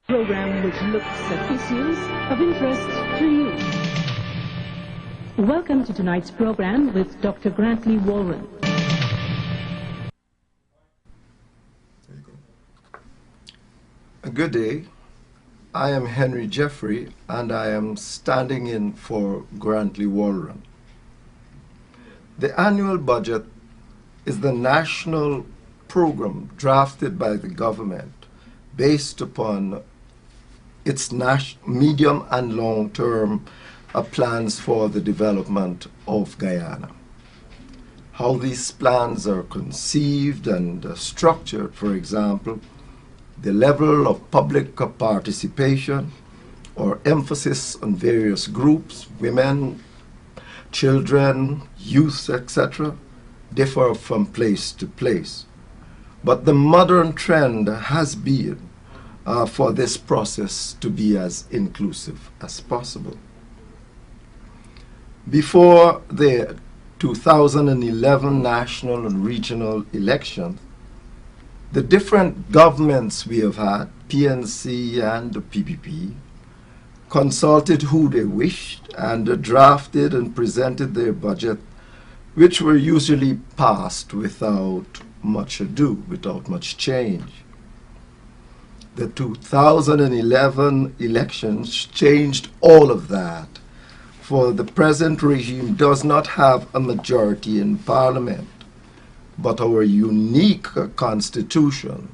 program which looks at issues of interest to you. Welcome to tonight's program with Dr. Grantley Warren. There you go. Good day. I am Henry Jeffrey, and I am standing in for Grantley Warren. The annual budget is the national program drafted by the government based upon its medium and long-term plans for the development of Guyana. How these plans are conceived and structured, for example, the level of public participation or emphasis on various groups, women, children, youth, etc., differ from place to place. But the modern trend has been for this process to be as inclusive as possible. Before the 2011 national and regional elections, the different governments we have had, PNC and the PPP, consulted who they wished and drafted and presented their budget, which were usually passed without much ado, without much change. The 2011 elections changed all of that, for the present regime does not have a majority in Parliament, but our unique constitution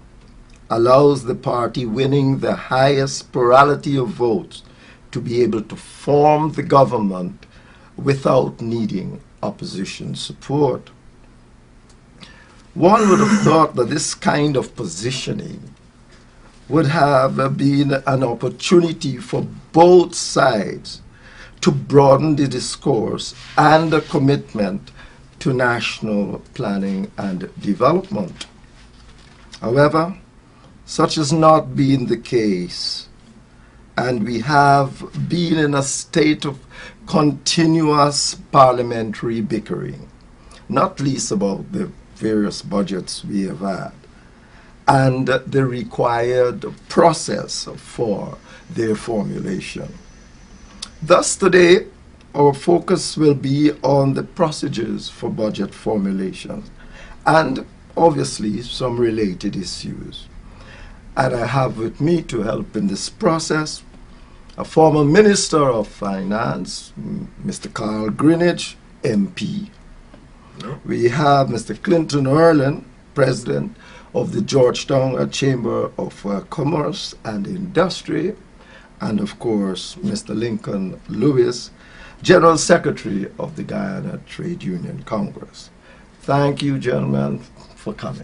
allows the party winning the highest plurality of votes to be able to form the government without needing opposition support. One would have thought that this kind of positioning would have been an opportunity for both sides to broaden the discourse and the commitment to national planning and development. However, such has not been the case, and we have been in a state of continuous parliamentary bickering, not least about the various budgets we have had, and the required process for their formulation. Thus today, our focus will be on the procedures for budget formulation and obviously some related issues. And I have with me to help in this process a former Minister of Finance, Mr. Carl Greenidge, MP. We have Mr. Clinton Erlin, President of the Georgetown Chamber of Commerce and Industry, and of course, Mr. Lincoln Lewis, General Secretary of the Guyana Trade Union Congress. Thank you, gentlemen, for coming.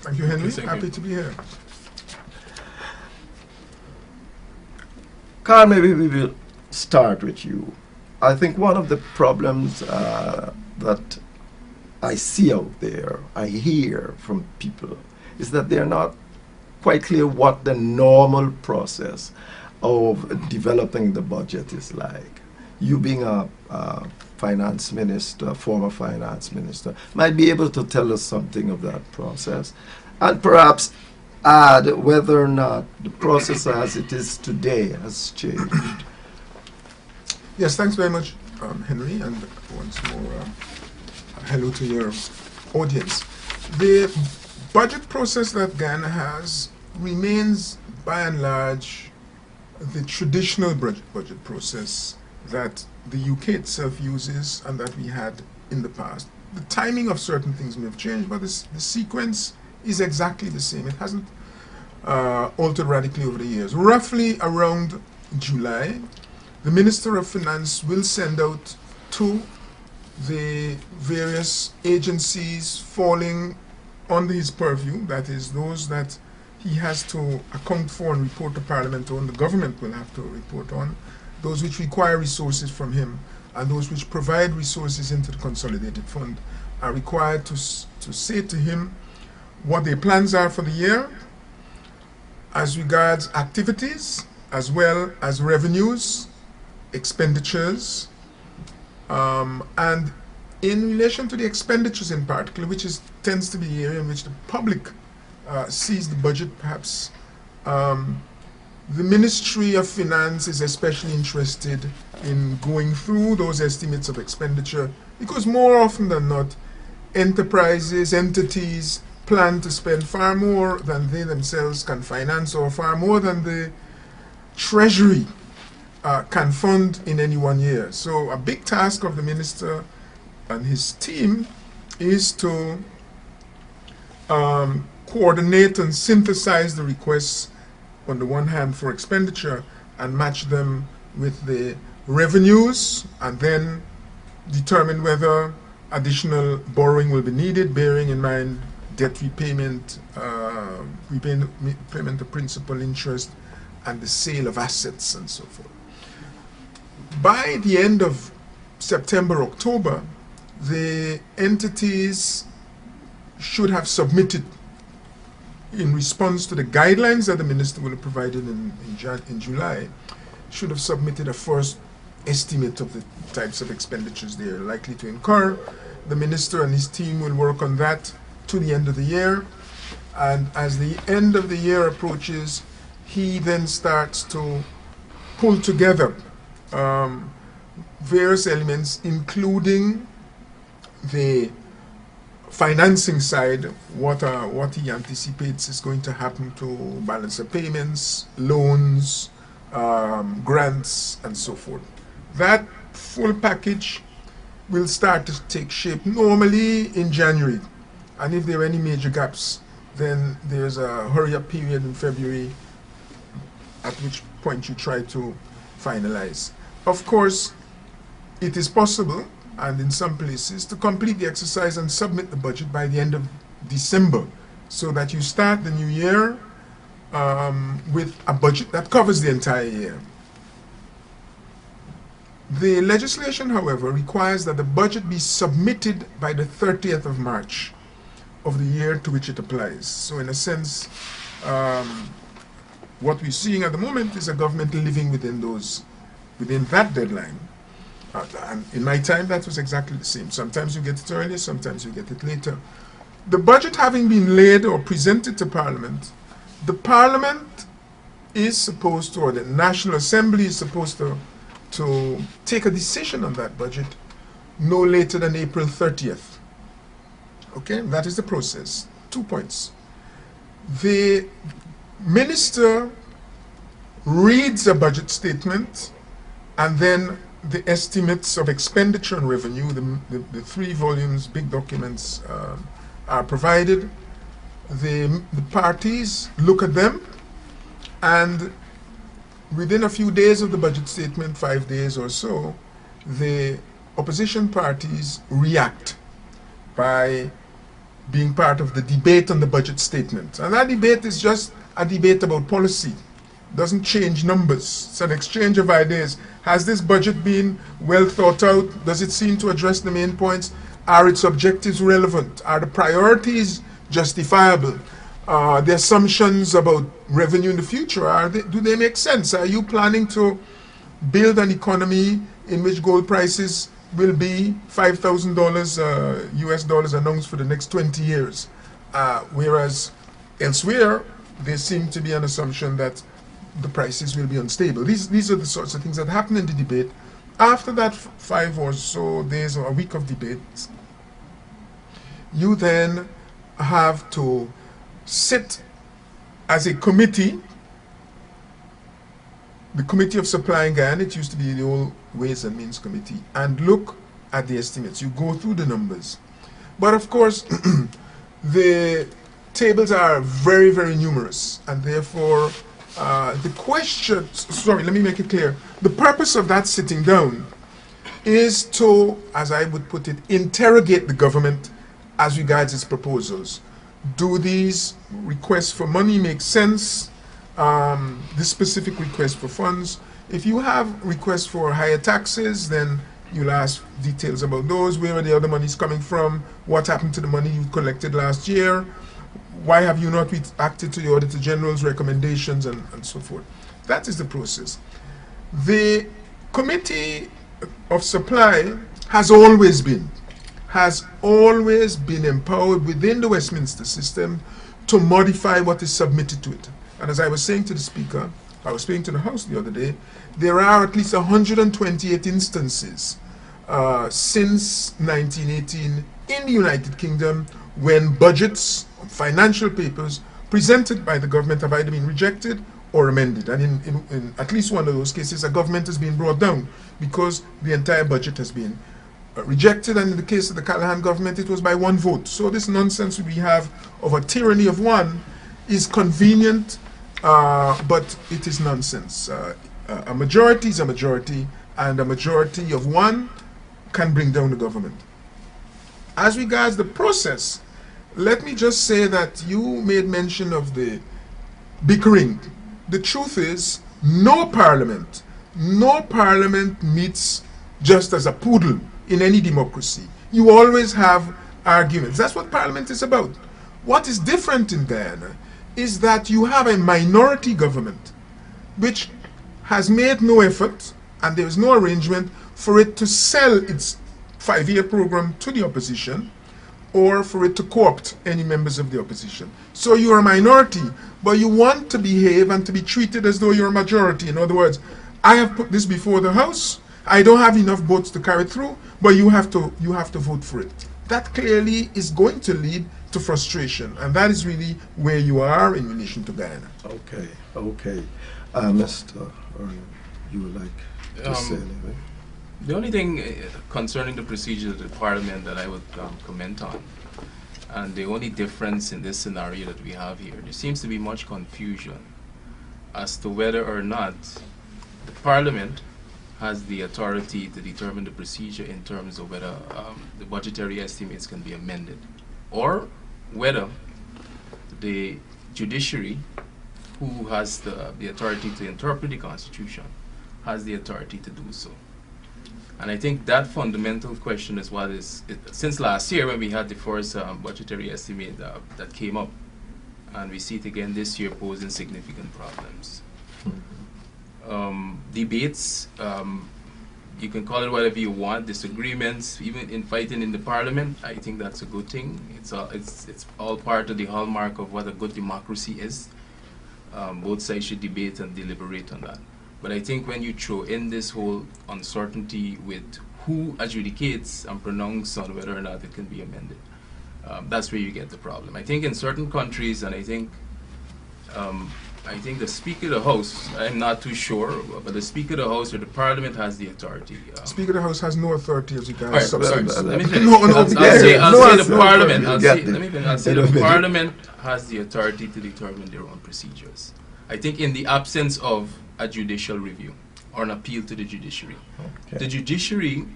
Thank you, Henry. Happy to be here. Carl, maybe we will start with you. I think one of the problems that I see out there, I hear from people, is that they're not quite clear what the normal process of developing the budget is like. You being a finance minister, former finance minister, might be able to tell us something of that process, and perhaps add whether or not the process as it is today has changed. Yes, thanks very much, Henry, and once more, hello to your audience. The budget process that Guyana has remains, by and large, the traditional budget process that the UK itself uses and that we had in the past. The timing of certain things may have changed, but the sequence is exactly the same. It hasn't altered radically over the years. Roughly around July, the Minister of Finance will send out to the various agencies falling under his purview, that is, those that he has to account for and report to Parliament on, the government will have to report on, those which require resources from him, and those which provide resources into the Consolidated Fund are required to say to him what their plans are for the year as regards activities, as well as revenues, expenditures, and in relation to the expenditures in particular, which tends to be the area in which the public sees the budget perhaps The Ministry of Finance is especially interested in going through those estimates of expenditure because more often than not, enterprises, entities plan to spend far more than they themselves can finance or far more than the Treasury can fund in any one year. So a big task of the minister and his team is to coordinate and synthesize the requests on the one hand for expenditure and match them with the revenues and then determine whether additional borrowing will be needed, bearing in mind debt repayment, repayment of principal, interest, and the sale of assets and so forth. By the end of September, October, the entities should have submitted, in response to the guidelines that the minister will have provided in July, should have submitted a first estimate of the types of expenditures they are likely to incur. The minister and his team will work on that to the end of the year. And as the end of the year approaches, he then starts to pull together various elements, including the financing side, what he anticipates is going to happen to balance of payments, loans, grants, and so forth. That full package will start to take shape normally in January. And if there are any major gaps, then there's a hurry-up period in February, at which point you try to finalize. Of course, it is possible, and in some places, to complete the exercise and submit the budget by the end of December, so that you start the new year with a budget that covers the entire year. The legislation, however, requires that the budget be submitted by the 30th of March of the year to which it applies. So in a sense, what we're seeing at the moment is a government living within that deadline. And in my time, that was exactly the same. Sometimes you get it earlier, sometimes you get it later. The budget having been laid or presented to Parliament, the Parliament is supposed to, or the National Assembly is supposed to take a decision on that budget no later than April 30th. Okay, that is the process. 2 points. The minister reads a budget statement, and then the estimates of expenditure and revenue, the 3 volumes, big documents, are provided. The parties look at them, and within a few days of the budget statement, 5 days or so, the opposition parties react by being part of the debate on the budget statement. And that debate is just a debate about policy. It doesn't change numbers. It's an exchange of ideas. Has this budget been well thought out? Does it seem to address the main points? Are its objectives relevant? Are the priorities justifiable? The assumptions about revenue in the future, do they make sense? Are you planning to build an economy in which gold prices will be $5,000 US dollars an ounce for the next 20 years? Whereas elsewhere, there seems to be an assumption that the prices will be unstable. These are the sorts of things that happen in the debate. After that 5 or so days or a week of debate, you then have to sit as a committee, the Committee of Supply in Guyana, it used to be the old Ways and Means Committee, and look at the estimates. You go through the numbers. But of course, the tables are very, very numerous, and therefore the question, sorry, let me make it clear. The purpose of that sitting down is to, as I would put it, interrogate the government as regards its proposals. Do these requests for money make sense? The specific request for funds. If you have requests for higher taxes, then you'll ask details about those. Where are the other monies coming from? What happened to the money you collected last year? Why have you not acted to the Auditor General's recommendations, and so forth? That is the process. The Committee of Supply has always been empowered within the Westminster system to modify what is submitted to it. And as I was saying to the Speaker, I was speaking to the House the other day. There are at least 128 instances since 1918 in the United Kingdom when budgets, financial papers presented by the government have either been rejected or amended. And in at least one of those cases, a government has been brought down because the entire budget has been rejected. And in the case of the Callaghan government, it was by one vote. So this nonsense we have of a tyranny of one is convenient, but it is nonsense. A majority is a majority, and a majority of one can bring down the government. As regards the process, let me just say that you made mention of the bickering. The truth is, no parliament meets just as a poodle in any democracy. You always have arguments. That's what parliament is about. What is different in Guyana is that you have a minority government which has made no effort, and there is no arrangement for it to sell its 5-year program to the opposition or for it to co-opt any members of the opposition. So you're a minority, but you want to behave and to be treated as though you're a majority. In other words, I have put this before the House, I don't have enough votes to carry it through, but you have to vote for it. That clearly is going to lead to frustration, and that is really where you are in relation to Guyana. Okay, okay. Mr. Ernie, you would like to say anything? The only thing concerning the procedure of the Parliament that I would comment on, and the only difference in this scenario that we have here, there seems to be much confusion as to whether or not the Parliament has the authority to determine the procedure in terms of whether the budgetary estimates can be amended, or whether the judiciary, who has the authority to interpret the Constitution, has the authority to do so. And I think that fundamental question is what is, since last year when we had the first budgetary estimate that came up, and we see it again this year posing significant problems. Debates, you can call it whatever you want, disagreements, even in fighting in the Parliament, I think that's a good thing. It's all part of the hallmark of what a good democracy is. Both sides should debate and deliberate on that. But I think when you throw in this whole uncertainty with who adjudicates and pronounces on whether or not it can be amended, that's where you get the problem. I think in certain countries, and I think the Speaker of the House, I'm not too sure, but the Speaker of the House or the Parliament has the authority. Speaker of the House has no authority as regards substance. substance. Let me finish. No, I'll say the Parliament. I'll say the Parliament has the authority to determine their own procedures. I think in the absence of a judicial review or an appeal to the judiciary, the judiciary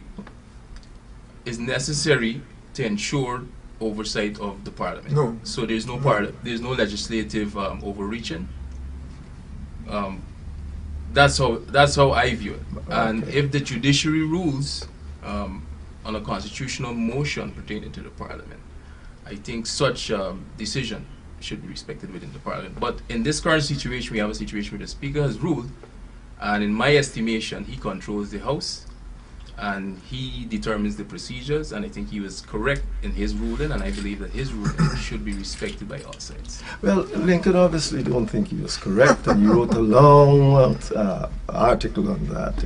is necessary to ensure oversight of the Parliament. No. So there's no legislative overreaching. That's how I view it. And if the judiciary rules on a constitutional motion pertaining to the Parliament, I think such decision should be respected within the Parliament. But in this current situation, we have a situation where the Speaker has ruled, and in my estimation, he controls the House, and he determines the procedures, and I think he was correct in his ruling, and I believe that his ruling should be respected by all sides. Well, Lincoln obviously don't think he was correct, and you wrote a long article on that,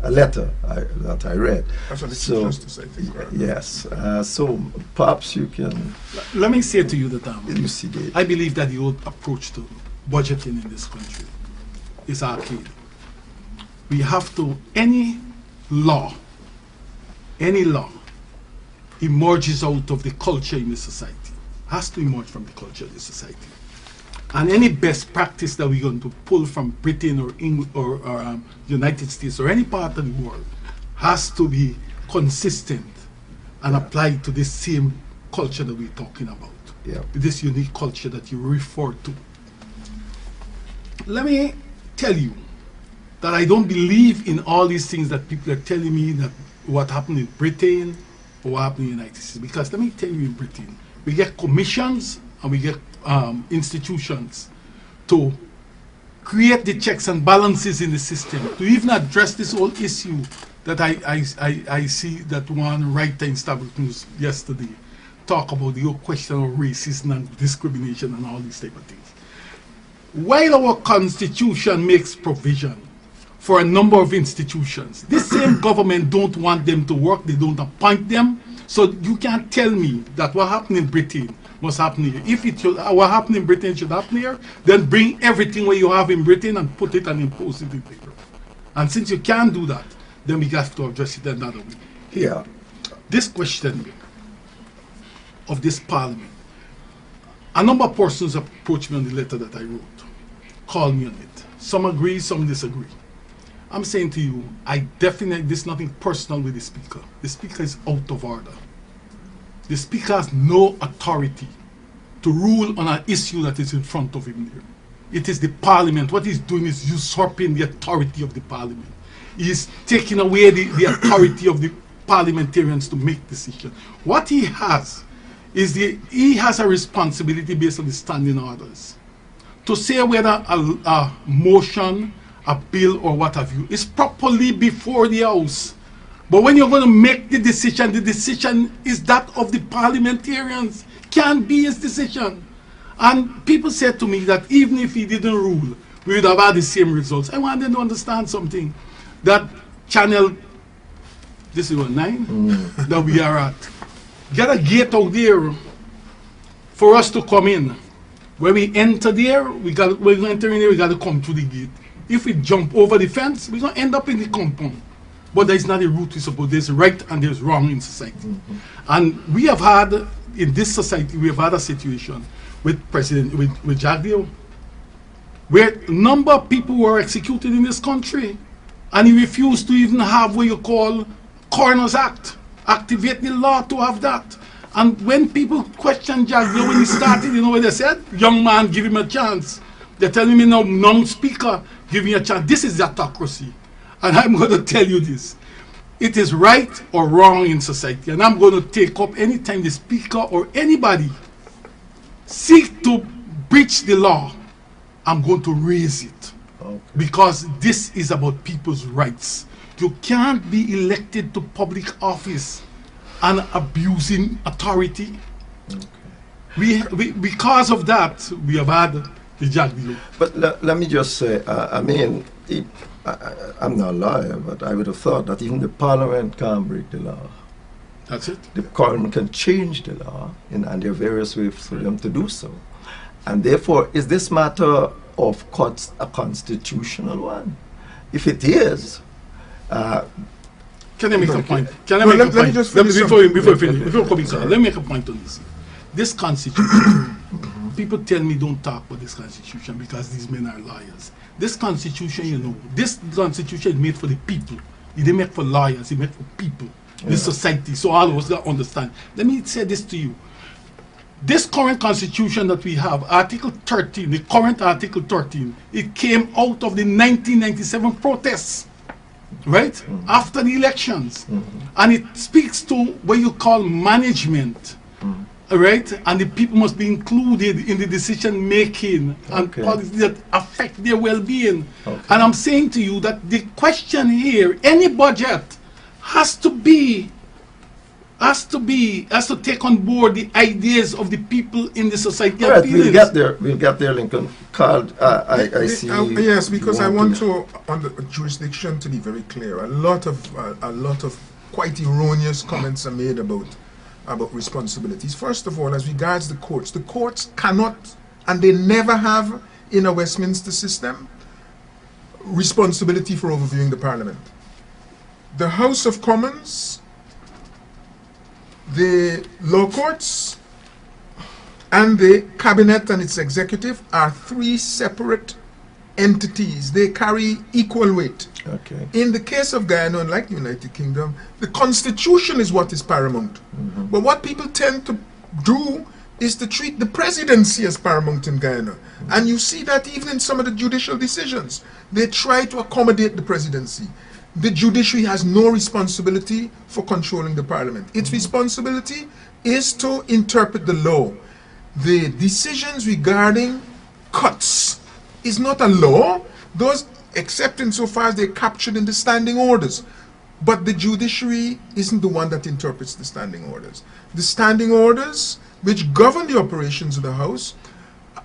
a letter that I read. That's what so, Justice, I think. Right? Yes, so perhaps you can Let me say to you that elucidate. I believe that the old approach to budgeting in this country is arcade. We have to, any law emerges out of the culture in the society, has to emerge from the culture of the society. And any best practice that we're going to pull from Britain or England or United States or any part of the world has to be consistent and applied to this same culture that we're talking about. Yeah. This unique culture that you refer to. Let me tell you that I don't believe in all these things that people are telling me that what happened in Britain or what happened in the United States. Because let me tell you, in Britain, we get commissions and we get institutions to create the checks and balances in the system, to even address this whole issue that I see that one writer in Starbuck News yesterday talk about the whole question of racism and discrimination and all these type of things. while our constitution makes provision for a number of institutions, this same government don't want them to work, they don't appoint them. So you can't tell me that what happened in Britain must happen here. If it should, what happened in Britain should happen here, then bring everything what you have in Britain and put it and impose it in there. And since you can't do that, then we have to address it another way. Yeah. This question of this parliament, a number of persons approached me on the letter that I wrote, called me on it. Some agree, some disagree. I'm saying to you, I definitely, this is nothing personal with the speaker. The speaker is out of order. The speaker has no authority to rule on an issue that is in front of him there. It is the parliament. What he's doing is usurping the authority of the parliament. He is taking away the authority of the parliamentarians to make decisions. What he has is he has a responsibility based on the standing orders to say whether a motion, a bill, or what have you is properly before the House. But when you're going to make the decision is that of the parliamentarians. Can't be his decision. And people said to me that even if he didn't rule, we would have had the same results. I want them to understand something. That channel, this is what, 9? That we are at. Get a gate out there for us to come in. When we enter there, when we enter in there, we got to come through the gate. If we jump over the fence, we're going to end up in the compound. But that is not the route we suppose. There's right and there's wrong in society. And we have had, in this society, we have had a situation with with Jagdeo, where a number of people were executed in this country, and he refused to even have what you call Coroner's Act, activate the law to have that. And when people questioned Jagdeo when he started, you know what they said? Young man, give him a chance. They're telling me now, non-speaker, give me a chance. This is the autocracy. And I'm going to tell you this. It is right or wrong in society. And I'm going to take up anytime the speaker or anybody seek to breach the law, I'm going to raise it. Okay. Because this is about people's rights. You can't be elected to public office and abusing authority. Okay. Because of that, we have had the Jagdeo. But let me just say, I mean, I'm not a lawyer, but I would have thought that even the parliament can't break the law. That's it. The parliament can change the law, and there are various ways for them to do so. And therefore, is this matter of courts a constitutional one? If it is, can I make a point? Can I No, make let a me point? just Let me- finish before you something. finish, before coming, sir, let me make a point on this. This constitution, people tell me don't talk about this constitution because these men are lawyers. This constitution, you know, this constitution is made for the people. It didn't make for lawyers, it made for people, the society. So all of us got to understand. Let me say this to you. This current constitution that we have, Article 13, the current Article 13, it came out of the 1997 protests, right? After the elections. And it speaks to what you call management, right? And the people must be included in the decision making and Okay. policies that affect their well-being. Okay. And I'm saying to you that the question here, any budget has to take on board the ideas of the people in the society. all right, we'll get there, Lincoln. Carl, I see. Yes, because I you want to, on the jurisdiction, to be very clear. A lot of quite erroneous comments are made about responsibilities. First of all, as regards the courts cannot, and they never have in a Westminster system, responsibility for overviewing the Parliament. The House of Commons, the law courts, and the cabinet and its executive are three separate entities. They carry equal weight. Okay. In the case of Guyana, unlike the United Kingdom, the constitution is what is paramount. But what people tend to do is to treat the presidency as paramount in Guyana. And you see that even in some of the judicial decisions, they try to accommodate the presidency. The judiciary has no responsibility for controlling the parliament. Its responsibility is to interpret the law. The decisions regarding cuts is not a law, those except insofar as they're captured in the standing orders. But the judiciary isn't the one that interprets the standing orders. The standing orders, which govern the operations of the House,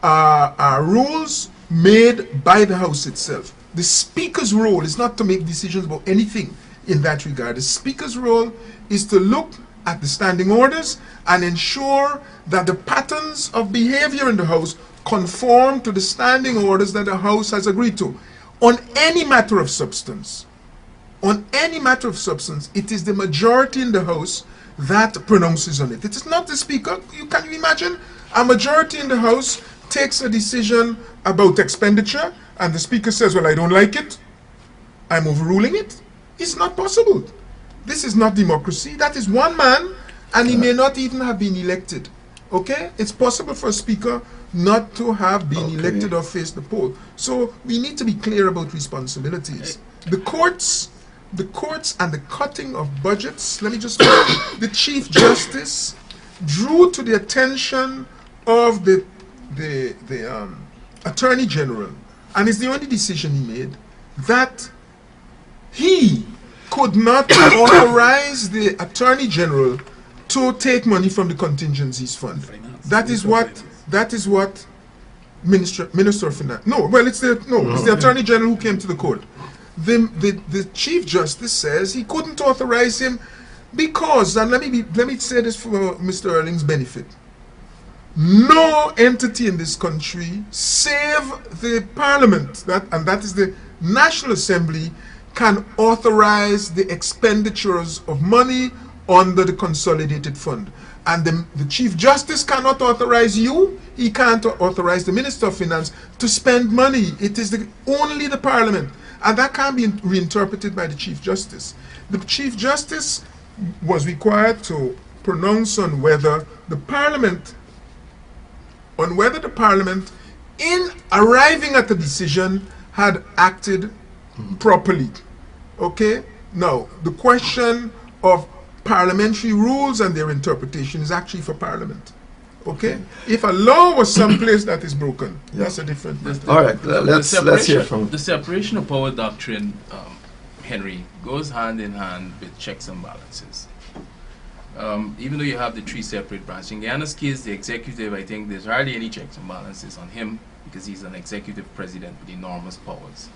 are rules made by the House itself. The Speaker's role is not to make decisions about anything in that regard. The Speaker's role is to look at the standing orders and ensure that the patterns of behavior in the House conform to the standing orders that the House has agreed to. On any matter of substance, it is the majority in the House that pronounces on it. It is not the Speaker. Can you imagine? A majority in the House takes a decision about expenditure, and the Speaker says, well, I don't like it, I'm overruling it. It's not possible. This is not democracy. That is one man, and he may not even have been elected. Okay? It's possible for a Speaker not to have been elected or faced the poll. So we need to be clear about responsibilities. The courts and the cutting of budgets, let me just the Chief Justice drew to the attention of the Attorney General, and it's the only decision he made, that he could not authorize the Attorney General to take money from the contingencies fund. That is what Minister of Finance. It's the Attorney General who came to the court. The Chief Justice says he couldn't authorize him because, and let me say this for Mr. Erling's benefit, no entity in this country, save the Parliament, and that is the National Assembly, can authorize the expenditures of money under the consolidated fund. And the Chief Justice cannot authorize you, he can't authorize the Minister of Finance to spend money. It is only the Parliament. And that can't be reinterpreted by the Chief Justice. The Chief Justice was required to pronounce on whether the Parliament, in arriving at the decision, had acted properly. Okay? Now, the question of parliamentary rules and their interpretation is actually for Parliament. Okay? If a law was someplace that is broken, that's a different matter. All right, let's hear from... The separation of power doctrine, Henry, goes hand in hand with checks and balances. Even though you have the three separate branches. In Guyana's case, the executive, I think there's hardly any checks and balances on him because he's an executive president with enormous powers.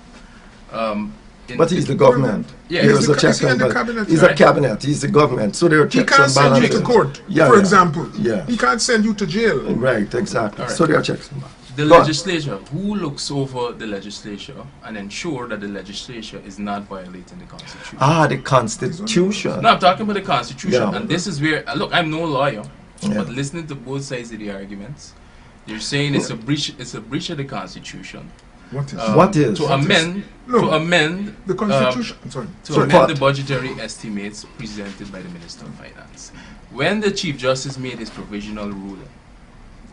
But he's the government. Yeah, he's a check and balance. He's a cabinet. He's the government. So there are checks and balances. He can't send you to court, for example. Yeah. He can't send you to jail. Right, exactly. Right. So there are checks and balances. The legislature, who looks over the legislature and ensure that the legislature is not violating the Constitution? The Constitution. No, I'm talking about the Constitution. Yeah. And this is where, look, I'm no lawyer, but listening to both sides of the arguments, they're saying it's a breach of the Constitution. What is? To amend the Constitution. Amend the budgetary estimates presented by the Minister of Finance. When the Chief Justice made his provisional ruling,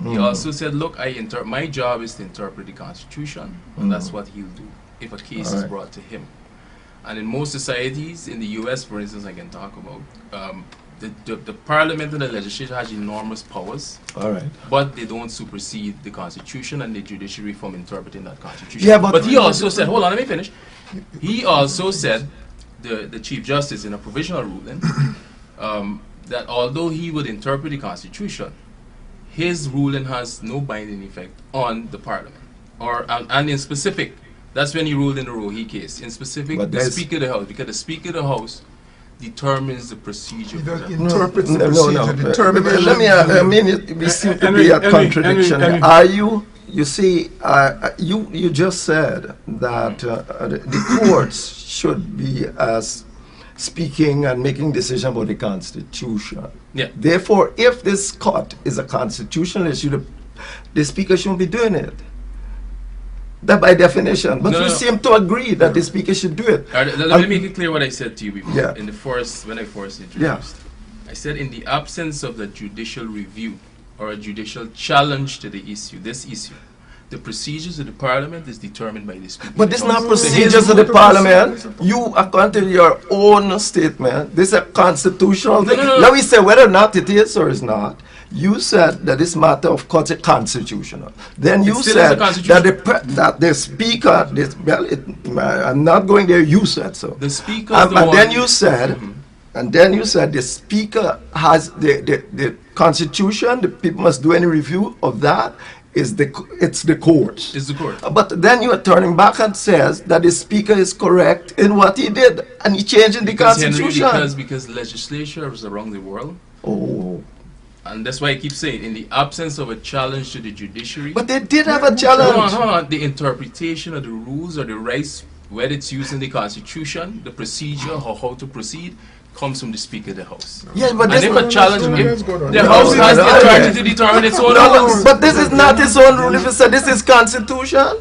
he also said, look, my job is to interpret the Constitution, and that's what he'll do if a case is brought to him. And in most societies, in the US, for instance, I can talk about, the Parliament and the legislature has enormous powers, but they don't supersede the Constitution and the judiciary from interpreting that Constitution. Yeah, but he also said, hold on, let me finish. He also said, the Chief Justice in a provisional ruling, that although he would interpret the Constitution, his ruling has no binding effect on the Parliament. And in specific, that's when he ruled in the Rohi case. In specific, the Speaker of the House, because the Speaker of the House determines the procedure. He interprets the procedure. Let me, we seem to be a contradiction. Are you see, you just said that the courts should be as speaking and making decisions about the Constitution. Yeah. Therefore, if this court is a constitutional issue, the Speaker shouldn't be doing it. That by definition. But you seem to agree that the Speaker should do it. Let me make it clear what I said to you before. Yeah. When I first introduced. Yeah. I said in the absence of the judicial review or a judicial challenge to this issue, the procedures of the Parliament is determined by the Speaker. But this is not procedures of the Parliament. You, according to your own statement, this is a constitutional thing. Let me say whether or not it is or is not. You said that this matter of course is constitutional. Then you said that the Speaker, I'm not going there, you said so. The Speaker then you said, the Speaker has the Constitution, the people must do any review of that, it's the court. It's the court. But then you are turning back and says that the speaker is correct in what he did, and he changed in the Because, Henry, constitution. because legislatures around the world, Oh, and that's why I keep saying, in the absence of a challenge to the judiciary, but they did have a hold on, challenge. hold on, the interpretation of the rules or the rights, whether it's used in the Constitution, the procedure or how to proceed, comes from the Speaker of the House. Yeah, but And this if a challenge, let's go down. the No, House no, has no, the no, authority no. to determine its own No, rules. but this is not his own rule. If you say this is constitution,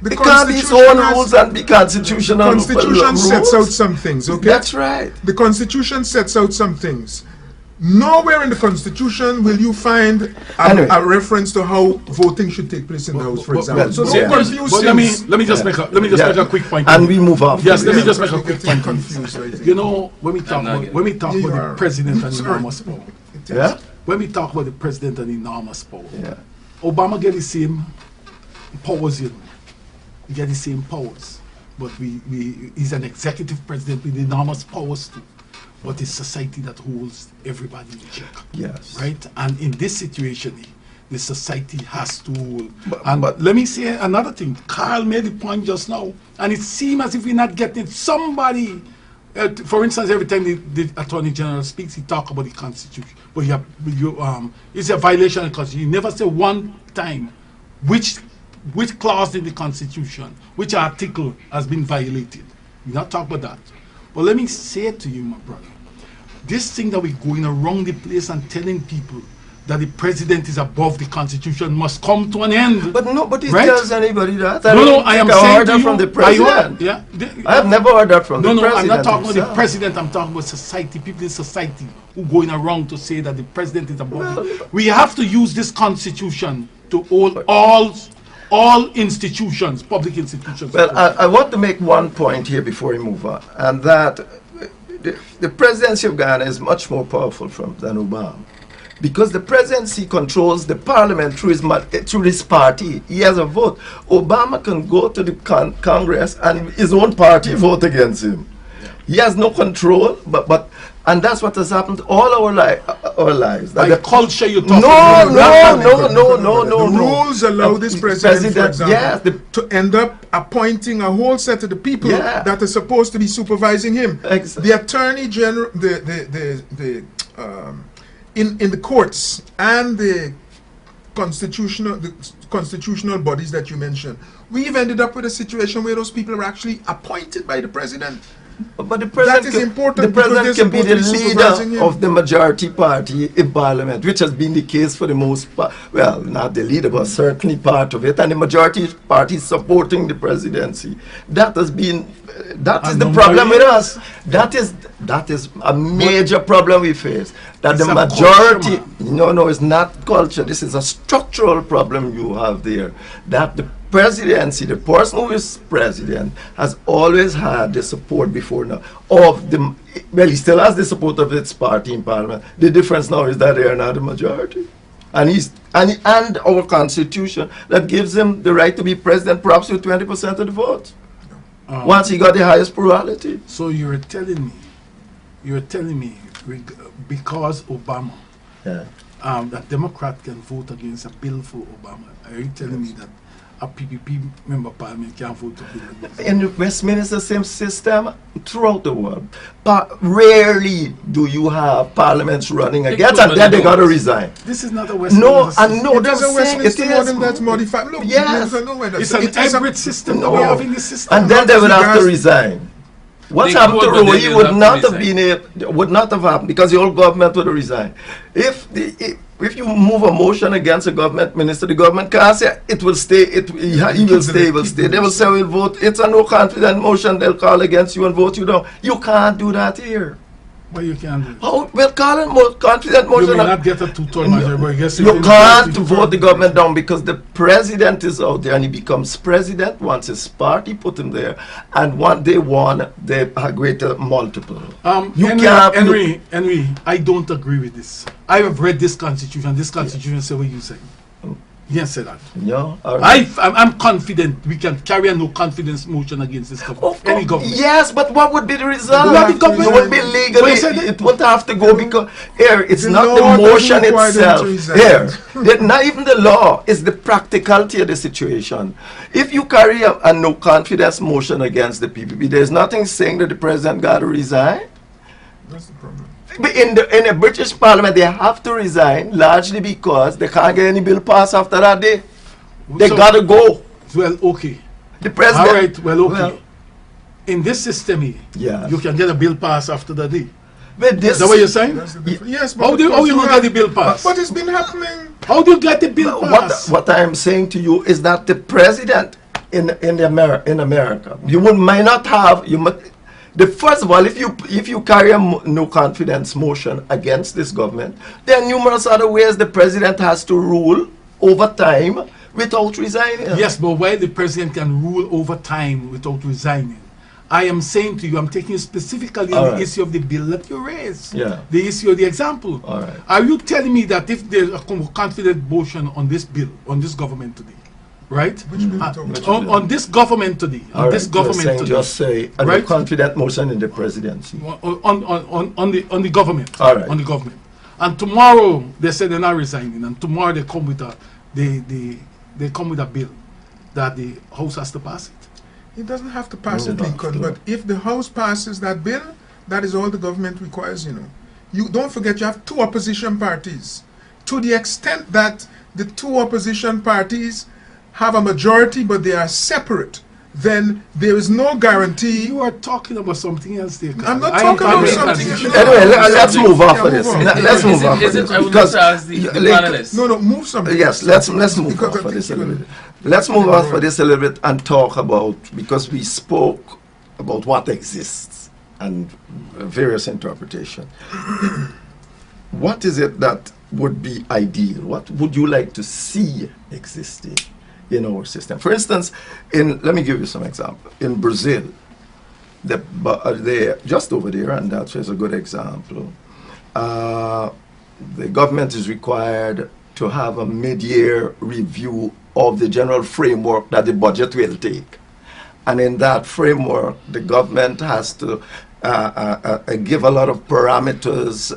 The it can't be his Constitution own has- rules and be constitutional Constitution sets out rules. some things, okay? That's right. The Constitution sets out some things. Nowhere in the Constitution will you find Anyway. a reference to how voting should take place in the House, for example. So but- don't yeah. confuse But things. let me just make a quick point. And we move on. Yes, let me Yeah, just make a because quick we get point. confused right here. You know, when we talk not about getting when we talk Yeah, you about are. the president and Sorry. enormous power, Yeah? when we talk about the president and enormous power, Yeah. Obama get the same powers, you know. He get the same powers, but he's an executive president with enormous powers too. But it's society that holds everybody in check. Yes. Right? And in this situation, the society has to hold. But- but- let me say another thing. Carl made the point just now, and it seems as if we're not getting somebody. For instance, every time the Attorney General speaks, he talk about the Constitution. But it's a violation of the Constitution. You never say one time which clause in the Constitution, which article has been violated. We not talk about that. But let me say to you, my brother, this thing that we're going around the place and telling people that the president is above the Constitution must come to an end. But nobody Right? tells anybody that. no, I am take a saying order to you, from the I president. I have never heard that from No, the no, president. I'm not talking about the himself. president. I'm talking about society, people in society who going around to say that the president is above. We have to use this Constitution to hold all institutions, public institutions. Well, I want to make one point here before we move on, and that the presidency of Ghana is much more powerful than Obama. Because the presidency controls the parliament through his party. He has a vote. Obama can go to the Congress and his own party vote against him. He has no control, and that's what has happened all our lives. That By the culture you talk No, The rules allow this president, for example, yes, to end up appointing a whole set of the people Yeah. that are supposed to be supervising him. Exactly. The attorney general, in the courts and the constitutional bodies that you mentioned, we've ended up with a situation where those people are actually appointed by the president. But the president, That is important the president because can they're be the supposed to be supervising leader him. of the majority party in parliament, which has been the case for the most part. Well, not the leader, but certainly part of it. And the majority party supporting the presidency. That has been, that is And the no problem with matter- us. That is a major problem we face. That It's the a majority, culture, no, it's not culture. This is a structural problem you have there. That the presidency, the person who is president, has always had the support before now of the, well, he still has the support of its party in parliament. The difference now is that they are not the majority. And our constitution that gives him the right to be president perhaps with 20% of the vote. Once he got the highest plurality. So you're telling me, because Obama, Yeah. that Democrat can vote against a bill for Obama. Are you telling me that a PPP member of parliament can't vote a bill against In the Westminster same system throughout the world. But rarely do you have parliaments running against, and then they got to resign. This is not a No, Westminster and no, It is a Westminster model that's is. modified. Look, Yes. It's an hybrid system that we have in the system. And then they would have to Guys- resign. What's They happened to could, but they Roy will would have to not have resign. would not have happened because the whole government would have resigned. If you move a motion against a government minister, the government can't say it will stay. He will stay. They will say we'll vote. It's a no confidence motion. They'll call against you and vote you down. You can't do that here. But you can't do it. How well call it more confident You motion? may not get a two-third majority, but I guess You can't vote the government down because the president is out there and he becomes president once his party put him there, and once they won, they have greater multiple. You Henry, I don't agree with this. I have read this constitution. This constitution says what you say. He didn't say that. No? All right. I'm confident we can carry a no confidence motion against this government. Of Any course, government. yes, but what would be the result? What the government- You would be legally, But you said that- it would have to go because here, it's The not the law doesn't motion require them itself. to resign. Here, not even the law, it's the practicality of the situation. If you carry a no confidence motion against the PPP, there's nothing saying that the president got to resign. That's the problem. But in the British Parliament, they have to resign largely because they can't get any bill passed after that day. They So- gotta go. Well, okay. The president. All right, well, okay. In this system here, Yes. you can get a bill passed after the day. But this, Is that what you're saying? That's the difference. Yes, but How of do you course gonna have- get the bill passed? But it's been happening. How do you get the bill passed? what I am saying to you is that the president in America, might not have first of all, if you carry a no confidence motion against this government, there are numerous other ways the president has to rule over time without resigning. Yes, but why the president can rule over time without resigning? I am saying to you, I'm taking specifically All on right. the issue of the bill that you raised. Yeah. The issue of the example. All right. Are you telling me that if there's a confident motion on this bill, on this government today, right? Which bill you talking Which about? On this government today, All on right, this you're government saying today, just say a no Right? confident motion in the presidency. on the government, All right. on the government, and tomorrow they say they're not resigning, and tomorrow they come with they come with a bill that the House has to pass it. It doesn't have to pass No, it, not Lincoln, to. but if the House passes that bill, that is all the government requires, You don't forget you have two opposition parties. To the extent that the two opposition parties have a majority but they are separate, then there is no guarantee. You are talking about something else there. I'm not I- talking I- about I- something. Anyway, let's move off Yeah, of this. move on. Let's move off of Is this. it, I would because- like to ask the Like- panelists. No, move something. Yes, let's move Because off I for this a think little you're bit. Let's move off for this a little bit and talk about, because we spoke about what exists and various interpretations. What is it that would be ideal? What would you like to see existing in our system? For instance, let me give you some example. In Brazil, they just over there, and that is a good example. The government is required to have a mid-year review of the general framework that the budget will take. And in that framework, the government has to give a lot of parameters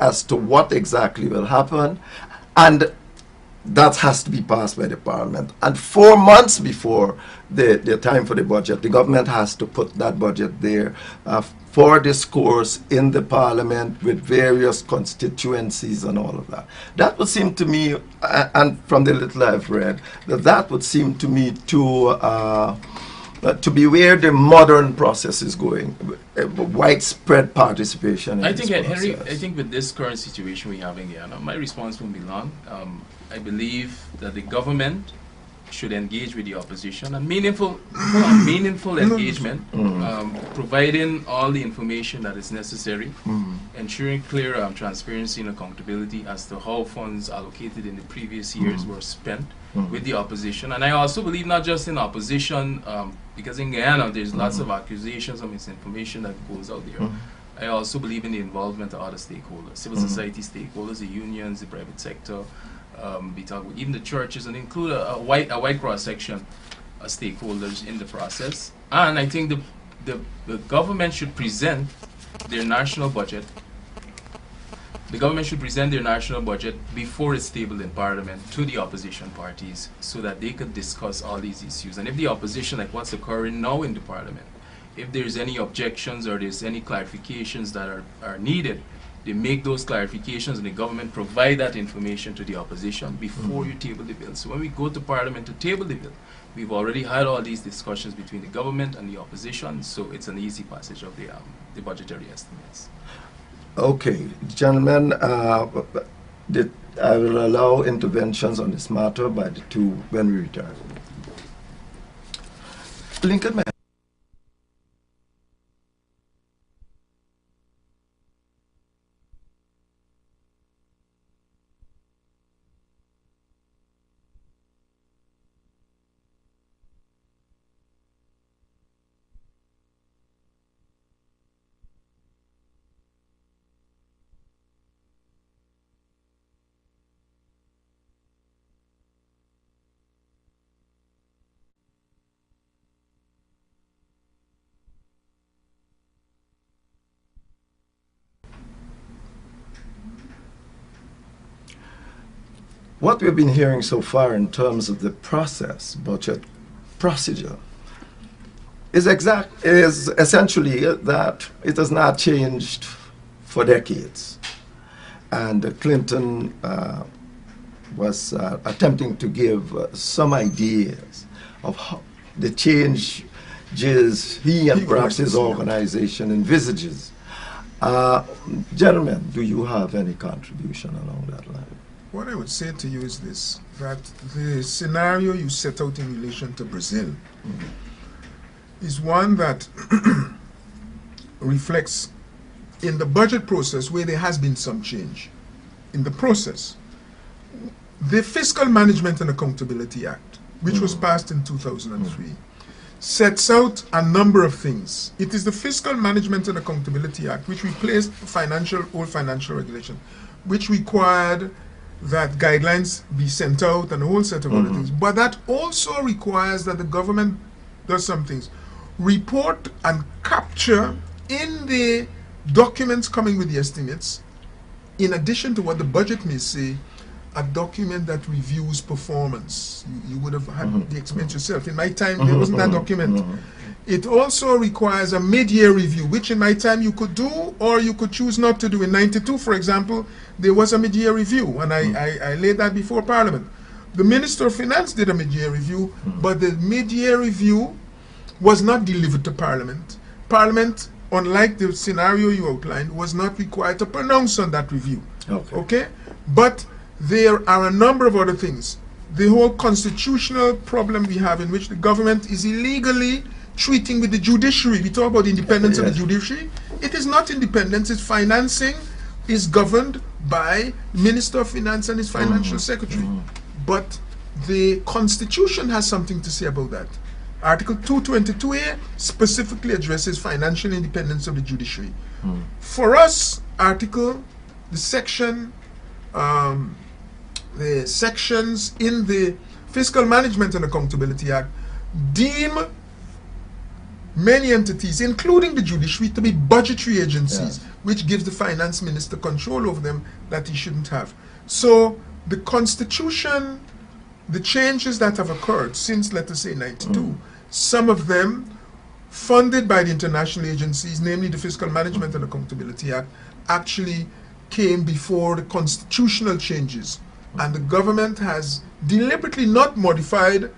as to what exactly will happen. And that has to be passed by the parliament. And 4 months before the time for the budget, the government has to put that budget there for discourse in the parliament with various constituencies and all of that. That would seem to me, and from the little I've read, that would seem to me to be where the modern process is going, widespread participation in I this think, Henry, process. I think with this current situation we have in Guyana, my response won't be long. I believe that the government should engage with the opposition, and meaningful engagement, providing all the information that is necessary, ensuring clear transparency and accountability as to how funds allocated in the previous years were spent with the opposition. And I also believe not just in opposition, because in Guyana there's lots of accusations of misinformation that goes out there. I also believe in the involvement of other stakeholders, civil society stakeholders, the unions, the private sector, we talk about even the churches, and include a wide cross section of stakeholders in the process. And I think the government should present their national budget. The government should present their national budget before it's tabled in Parliament to the opposition parties, so that they could discuss all these issues. And if the opposition, like what's occurring now in the Parliament, if there's any objections or there's any clarifications that are needed, they make those clarifications, and the government provide that information to the opposition before you table the bill. So when we go to Parliament to table the bill, we've already had all these discussions between the government and the opposition, so it's an easy passage of the budgetary estimates. Okay, gentlemen, I will allow interventions on this matter by the two when we return. Lincoln, what we've been hearing so far in terms of the process, budget procedure, is essentially that it has not changed for decades. And Clinton was attempting to give some ideas of how the changes he and perhaps his organization envisages. Gentlemen, do you have any contribution along that line? What I would say to you is this, that the scenario you set out in relation to Brazil is one that reflects in the budget process where there has been some change in the process. The Fiscal Management and Accountability Act, which was passed in 2003, sets out a number of things. It is the Fiscal Management and Accountability Act which replaced old financial regulation, which required that guidelines be sent out and a whole set of other things. But that also requires that the government does some things. Report and capture in the documents coming with the estimates, in addition to what the budget may say, a document that reviews performance. You would have had the experience yourself. In my time, there wasn't that document. It also requires a mid-year review, which in my time you could do or you could choose not to do. In '92, for example, there was a mid-year review, and I laid that before Parliament. The Minister of Finance did a mid-year review, but the mid-year review was not delivered to Parliament. Parliament, unlike the scenario you outlined, was not required to pronounce on that review. Okay? But there are a number of other things. The whole constitutional problem we have in which the government is illegally treating with the judiciary. We talk about the independence of the judiciary. It is not independence, its financing is governed by Minister of Finance and his financial secretary. But the Constitution has something to say about that. Article 222A specifically addresses financial independence of the judiciary. For us, the sections in the Fiscal Management and Accountability Act deem many entities, including the judiciary, to be budgetary agencies, which gives the finance minister control over them that he shouldn't have. So the Constitution, the changes that have occurred since, let us say, '92, some of them funded by the international agencies, namely the Fiscal Management and Accountability Act, actually came before the constitutional changes. And the government has deliberately not modified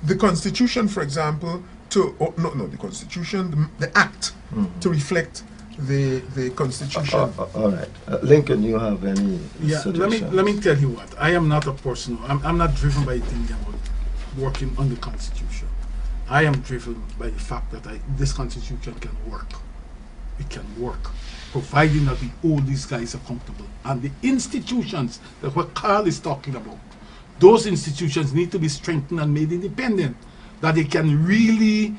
the Constitution, for example, the Constitution, the Act, to reflect the Constitution. All right. Lincoln, you have any suggestions? Let me tell you what. I am not a person, I'm not driven by thinking about working on the Constitution. I am driven by the fact that this Constitution can work. It can work, providing that we hold these guys accountable. And the institutions that what Carl is talking about, those institutions need to be strengthened and made independent, that they can really,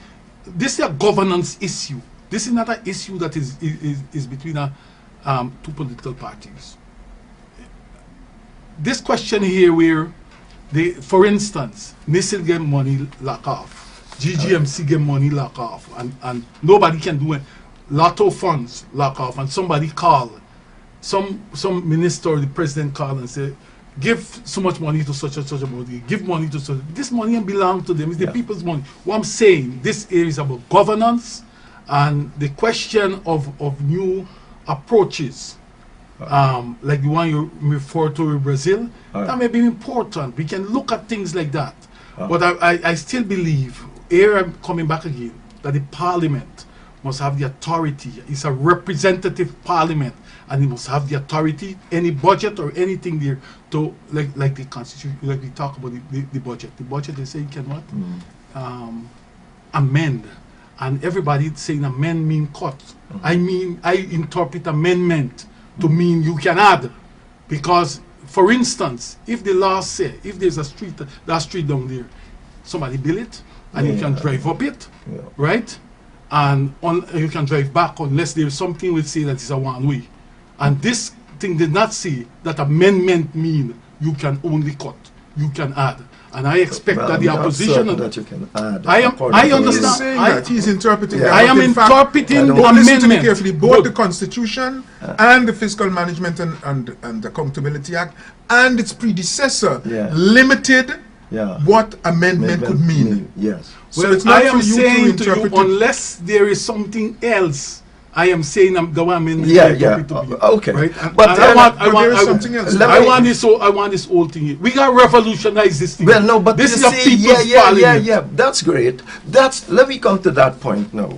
this is a governance issue. This is not an issue that is between two political parties. This question here where, for instance, NISIL get money lock off, GGMC get money lock off, and nobody can do it. Lotto funds lock off, and somebody call, some minister or the president call and say, give so much money to such and such a body, give money to such. This money belongs to them, it's the people's money. What I'm saying, this is about governance and the question of new approaches, like the one you refer to in Brazil, that may be important. We can look at things like that. But I still believe, here I'm coming back again, that the parliament must have the authority. It's a representative parliament, and it must have the authority, any budget or anything there, to like the Constitution, like we talk about the budget. The budget, they say you can what? Amend. And everybody saying amend mean cut. I mean, I interpret amendment to mean you can add. Because, for instance, if the law say, if there's a street, that street down there, somebody build it, and you can drive up it, right? And you can drive back unless there's something which say that it's a one-way. And this thing did not say that amendment mean you can only cut. you can add. And I expect Well, that the I'm not opposition... certain that you can add. I am- according I to the He's understand. saying I- that he's interpreting Yeah. that. I but am in fact, interpreting the don't- listen to me amendment. carefully. Both Good. the Constitution and the Fiscal Management and Accountability Act and its predecessor Yeah. limited Yeah. what amendment could mean. Yes. So Well, it's not I for am you to saying to you, interpret it. unless there is something else, I am saying I'm the one amendment Yeah, I yeah. interpret to be. Okay. Right? And, But and then- but there is something else. Let I me- want this whole thing here. We got revolutionize this thing. Well, no, but this you is a see, people's yeah, parliament. that's great. Let me come to that point now.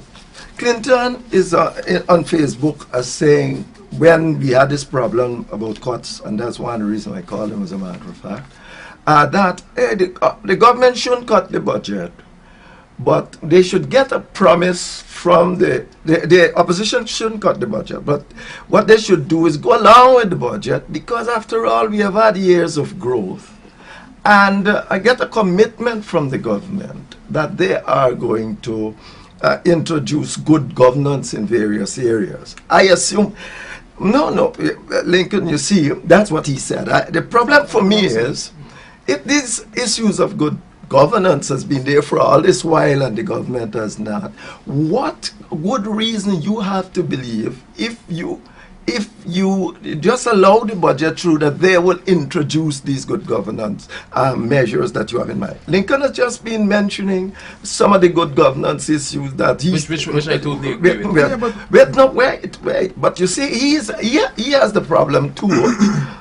Clinton is on Facebook saying when we had this problem about cuts, and that's one reason I called him, as a matter of fact, that the government shouldn't cut the budget, but they should get a promise from the opposition shouldn't cut the budget, but what they should do is go along with the budget, because after all we have had years of growth, and I get a commitment from the government that they are going to introduce good governance in various areas. I assume, no, Lincoln, you see, that's what he said. The problem for me is, if these issues of good governance has been there for all this while and the government has not, what good reason you have to believe if you just allow the budget through that they will introduce these good governance measures that you have in mind? Lincoln has just been mentioning some of the good governance issues that he's... Which I totally agree with. Wait, but you see, he has the problem too.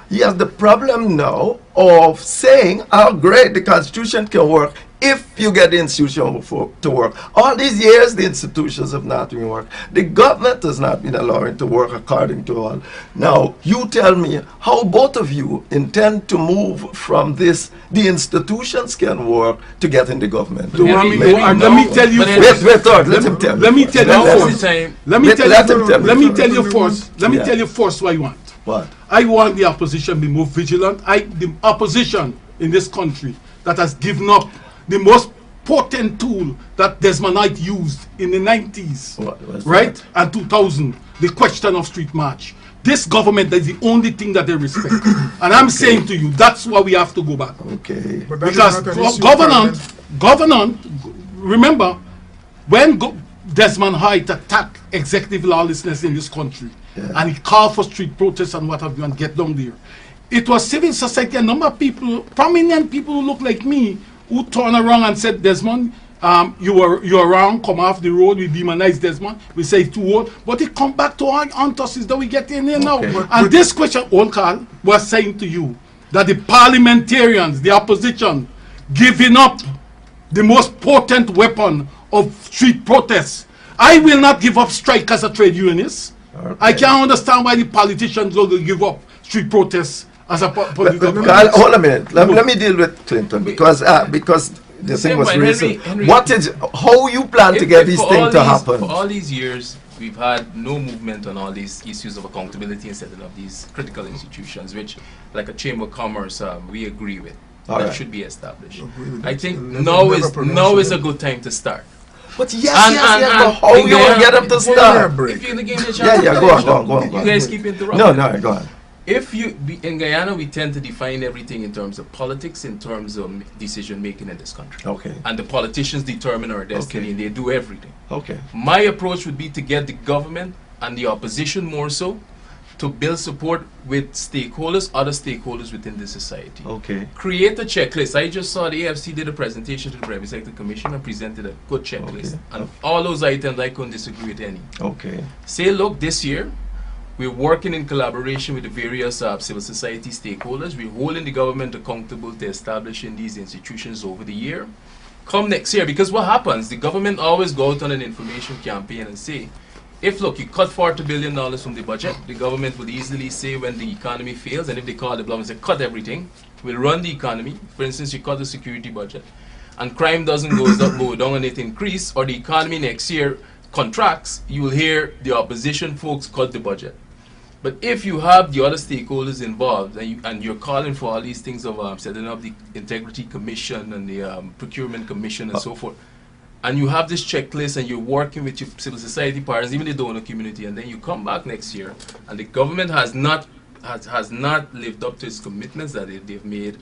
He has the problem now of saying how great the Constitution can work if you get the institution to work. All these years, the institutions have not been working. The government has not been allowing to work according to all. Now, you tell me how both of you intend to move from this, the institutions can work, to get in the government. Do you want me- Maybe let no, me tell you but first. Let him tell Let me tell you Now first. is the time. Let me Let tell him you. tell me. Let me tell you first. Let me Yeah. tell you first what I want. What? I want the opposition be more vigilant. The opposition in this country that has given up the most potent tool that Desmond Knight used in the 90s, What was right? that? And 2000, the question of street march. This government is the only thing that they respect. And I'm saying to you, that's why we have to go back. Okay. But that is Because not an issue, governance, remember, when Desmond Knight attacked executive lawlessness in this country, Yeah. and he called for street protests and what have you, and get down there, it was civil society, a number of people, prominent people who look like me, who turned around and said, Desmond, you're wrong, come off the road, we demonize Desmond, we say it's too old, but it come back to haunt us is that we get in here now. Okay. And this question, old Carl, was saying to you, that the parliamentarians, the opposition, giving up the most potent weapon of street protests. I will not give up strike as a trade unionist. Okay. I can't understand why the politicians will give up street protests as a political Carl, hold a minute. Let me deal with Clinton, because the thing was Henry, raising. Henry, What is how you plan to get this for thing all to these- happen? For all these years, we've had no movement on all these issues of accountability and setting up these critical institutions, which, like a Chamber of Commerce, we agree with. All that right. should be established. Agree with I that. think Never- now never is pronounced a it. good time to start. But yes, And- but and how in you will Guyana- get them to Hold on, start? break. If you're in the game, Yeah, go on. You guys keep interrupting. No, go on. If you in Guyana, we tend to define everything in terms of politics, in terms of decision making in this country. Okay. And the politicians determine our destiny, Okay. and they do everything. Okay. My approach would be to get the government and the opposition more so to build support with stakeholders, other stakeholders within the society. Okay. Create a checklist. I just saw the AFC did a presentation to the Private Sector Commission and presented a good checklist. Okay. And all those items, I couldn't disagree with any. Okay. Say, look, this year, we're working in collaboration with the various civil society stakeholders. We're holding the government accountable to establishing these institutions over the year. Come next year, because what happens, the government always go out on an information campaign and say, if, look, you cut $40 billion from the budget, the government will easily say when the economy fails, and if they call the government and say, cut everything, we'll run the economy. For instance, you cut the security budget, and crime doesn't go down and it increase, or the economy next year contracts, you will hear the opposition folks cut the budget. But if you have the other stakeholders involved, and you're calling for all these things of setting up the Integrity Commission and the Procurement Commission and so forth, and you have this checklist and you're working with your civil society partners, even the donor community, and then you come back next year and the government has not lived up to its commitments that they've made,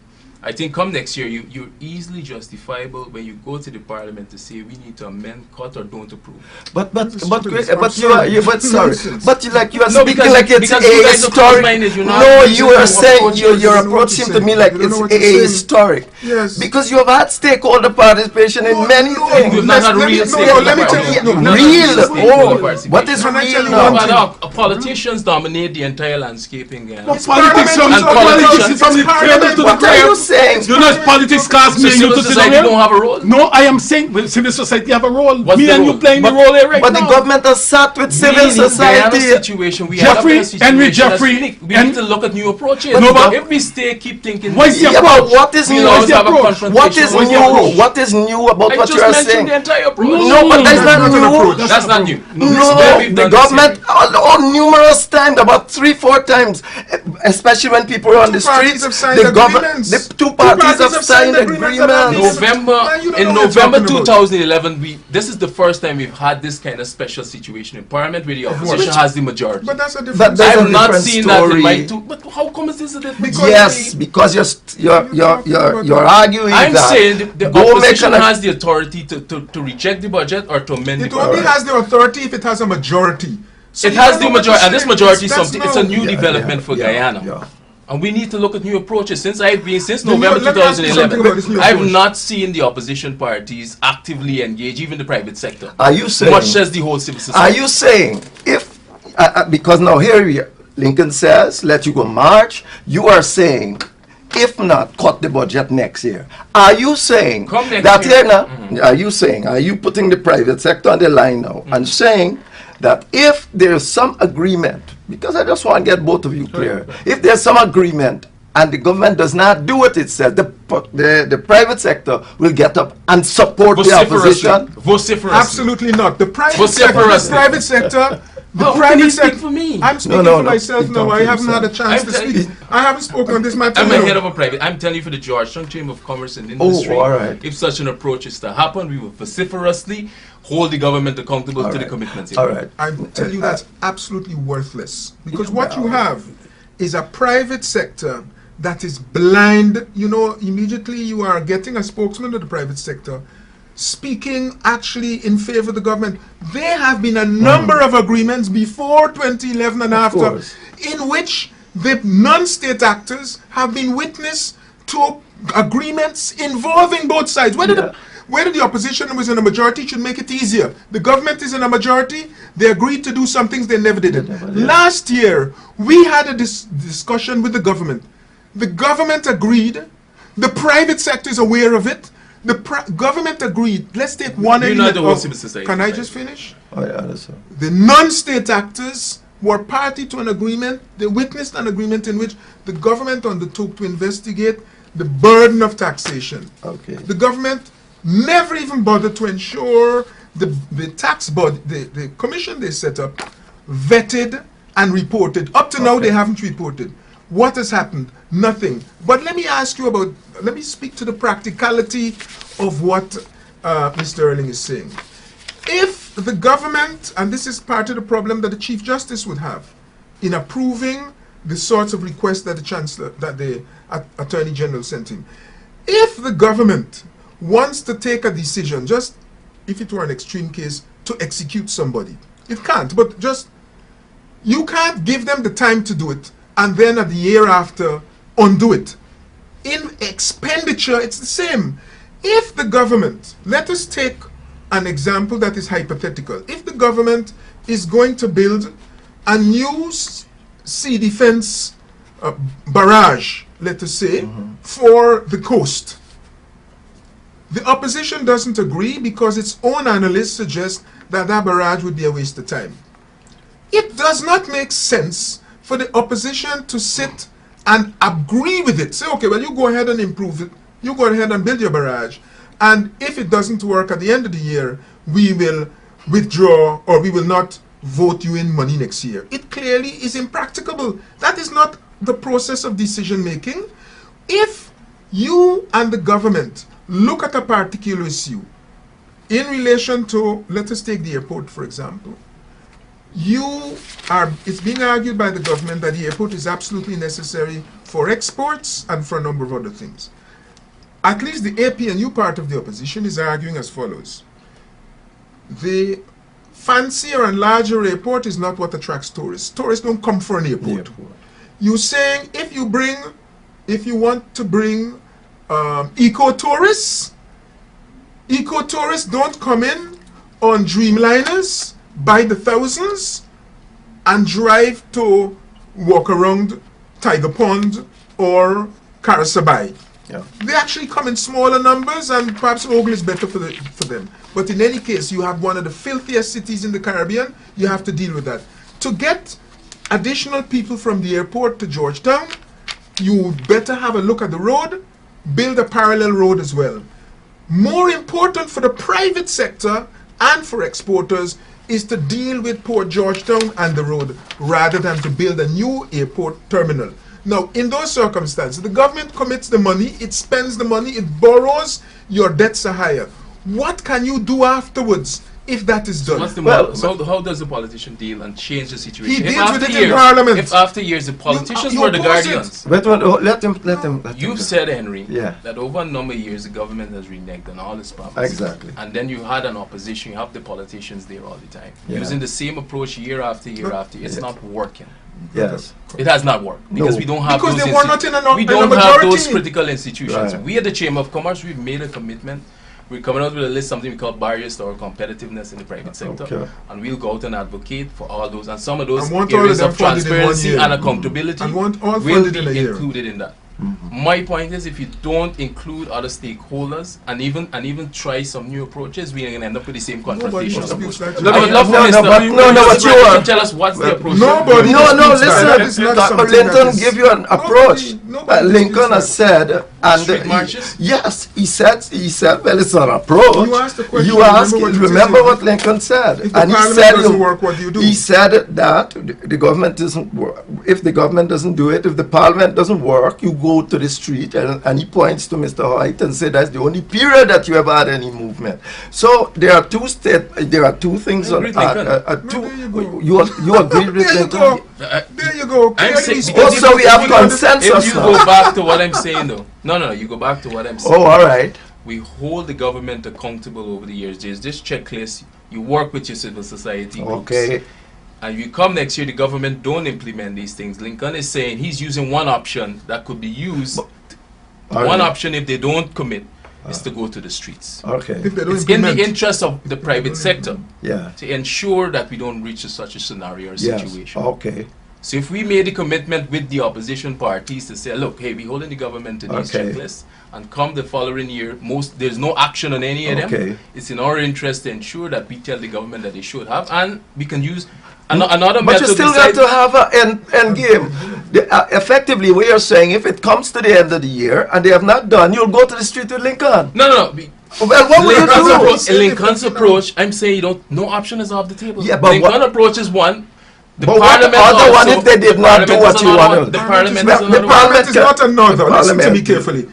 I think come next year, you're easily justifiable when you go to the parliament to say we need to amend, cut, or don't approve. But It's you are sorry. nonsense. But you are No, speaking because- like it's because you a guys are historic. close-minded, you're not No, listening you to are what saying approach your is. You don't know what approach you're seems to me saying. like You don't it's know what a you're saying. historic. Yes. Because you have had stakeholder participation in many things. You've not had Let me- real no, stakeholder let me tell you- participation. no, You've not had real. stakeholder Oh, participation. what is Can I tell real you now? one thing? But politicians dominate the entire landscaping. But It's politics from parliament, politics it's from the cradle to the What are you grave. saying? You know, it's politics cast So me and you civil to sit society down don't here. have a role? No, I am saying, well, civil society have a role. What's Me the and you role? playing the role here right But now. the government has sat with civil We need- we are in a society. situation, we Jeffrey, are in a situation Henry that's Jeffrey, unique. We and- need to look at new approaches. No, but- if we keep thinking, What's the Yeah, but approach? what is we'll new? always have a approach? confrontation. What is What's the new? approach? What is new about I what just you are mentioned saying? the entire approach. No, but that's That's not not an new. approach. That's not new. No, We've the done government same. numerous times, about 3-4 times, especially when people are on the Two parties streets. have signed The agreements. the two parties have signed agreements that have agreements. been- Man, you don't In know what you're November talking about. 2011, this is the first time we've had this kind of special situation in Parliament where the opposition Which- has the majority. But that's a different But that's I a have not different seen that in my story. two. But how come is this a different? Because- Yes, because you're arguing I'm that. saying the Go make opposition an- has the authority to reject the budget or to amend the It only budget. has the authority if it has a majority. So It you has don't the know what majority, you're and this saying. majority is That's something. It's a no- new development for Guyana. yeah. And we need to look at new approaches. Since I've been since The new- November let me ask you something about this 2011, new I've approach. not seen the opposition parties actively engage, even the private sector, Are you saying? much as the whole civil Are society. you saying if because now here we are, Lincoln says let you go march. You are saying if not cut the budget next year. Are you saying Come next that year. here now? Are you putting the private sector on the line now and saying that if there's some agreement, because I just want to get both of you clear, if there's some agreement and the government does not do what it says, the private sector will get up and support the opposition? Vociferously. Absolutely not. The private Vociferously. sector. The private sector. The How can private you speak sector. for me? I'm speaking No, for no, myself you now. talk I for haven't had a yourself. chance I'm to telling speak. I haven't spoken on this matter. I'm now. a head of a private. I'm telling you for the Georgetown Chamber of Commerce and Industry. all right. If such an approach is to happen, we will vociferously hold the government accountable All to the right. commitments. it All made. right. I tell you that's absolutely worthless because what you have is a private sector that is blind. You know, immediately you are getting a spokesman of the private sector speaking actually in favor of the government. There have been a number of agreements before 2011 and after course. in which the non-state actors have been witness to agreements involving both sides. Whether the opposition was in a majority should make it easier. The government is in a majority. They agreed to do some things, they never did it. Last year, we had a discussion with the government. The government agreed. The private sector is aware of it. The government agreed. Let's take one You're element not the whole of- civil society. Can I just finish? Oh, yeah, that's all. The non-state actors were party to an agreement. They witnessed an agreement in which the government undertook to investigate the burden of taxation. Okay. The government never even bothered to ensure the tax body, the commission they set up, vetted and reported. Up to now, they haven't reported. What has happened? Nothing. But let me ask you about, let me speak to the practicality of what Mr. Erling is saying. If the government, and this is part of the problem that the Chief Justice would have in approving the sorts of requests that the Chancellor, that the Attorney General sent him, if the government wants to take a decision, just if it were an extreme case, to execute somebody, it can't, but just, you can't give them the time to do it and then at the year after undo it. In expenditure, it's the same. If the government, let us take an example that is hypothetical. If the government is going to build a new sea defense barrage, let us say, for the coast, the opposition doesn't agree because its own analysts suggest that that barrage would be a waste of time. It does not make sense for the opposition to sit and agree with it. Say, okay, well, you go ahead and improve it. You go ahead and build your barrage. And if it doesn't work at the end of the year, we will withdraw or we will not vote you in money next year. It clearly is impracticable. That is not the process of decision making. If you and the government look at a particular issue in relation to, let us take the airport, for example, it's being argued by the government that the airport is absolutely necessary for exports and for a number of other things. at least the APNU part of the opposition is arguing as follows. The fancier and larger airport is not what attracts tourists. Tourists don't come for an airport. You're saying if you want to bring eco-tourists don't come in on Dreamliners by the thousands and drive to walk around Tiger Pond or Karasabai. Yeah. They actually come in smaller numbers, and perhaps Ogle is better for them. But in any case, you have one of the filthiest cities in the Caribbean. You have to deal with that. To get additional people from the airport to Georgetown, you better have a look at the road, build a parallel road as well. More important for the private sector and for exporters is to deal with Port Georgetown and the road rather than to build a new airport terminal. Now, in those circumstances, the government commits the money, it spends the money, it borrows, your debts are higher. What can you do afterwards if that is done? What's the Well, model? So how does the politician deal and change the situation? He If deals after with it in years- Parliament. If after years the politicians you were the oppose it. guardians, Let him. you've said, Henry, Yeah. that over a number of years the government has reneged on all its promises. Exactly. And then you had an opposition, you have the politicians there all the time. Yeah. Using the same approach year after year No. after year. It's not working. Yes. It has not worked because No. we don't have Because those they were not in we a don't have those majority. critical institutions. Right. We at the Chamber of Commerce, we've made a commitment. We're coming out with a list, something we call barriers to our competitiveness in the private sector, Okay. and we'll go out and advocate for all those. And some of those And want all areas of of them funded in 1 transparency year. and accountability And want all will funded in a be year. included in that. My point is, if you don't include other stakeholders and even try some new approaches, we're gonna end up with the same Nobody confrontation. disputes that. No, I would love for no, Mr. but Mr. you are- to tell us what's the approach. Nobody No, disputes that. That is listen. not something Lincoln that is- give you an approach. nobody Lincoln disputes has that. said, and Street marches? yes, he said, well, it's an approach. You asked the question, You asked, remember what it remember says. what Lincoln said, If the and he parliament said, doesn't work, what do you do? He said that the government doesn't work. If the government doesn't do it, if the parliament doesn't work, you go to the street, and he points to Mr. Hoyt and say that's the only period that you ever had any movement. So there are two things I on. agree with Lincoln. there you go. You agree with There you Lincoln? go. There you go. I'm Clearly saying, speaking. Also, we have if consensus you now. go back to what I'm saying, though, no, you go back to what I'm saying. Oh, all right. We hold the government accountable over the years. There's this checklist. You work with your civil society groups. Okay. And you come next year, the government don't implement these things. Lincoln is saying he's using one option that could be used. All One right. option, if they don't commit, is to go to the streets. Okay. If they don't It's in implement. the interest of the private sector Yeah. to ensure that we don't reach such a scenario or Yes. situation. Okay. So if we made a commitment with the opposition parties to say, look, hey, we're holding the government to these Okay. checklists, and come the following year, there's no action on any of them. Okay. It's in our interest to ensure that we tell the government that they should have, and we can use another But method. you still got to have an end game. Effectively, we are saying if it comes to the end of the year and they have not done, you'll go to the street with Lincoln. No. Well, what would you do? Lincoln's approach, I'm saying no option is off the table. Yeah, but Lincoln what- approach is one. The But what the Parliament other one also- if they did the not do Parliament what is you another want one. to The do? Parliament Well, is the another one. Parliament is not another. The Listen to me Parliament- carefully.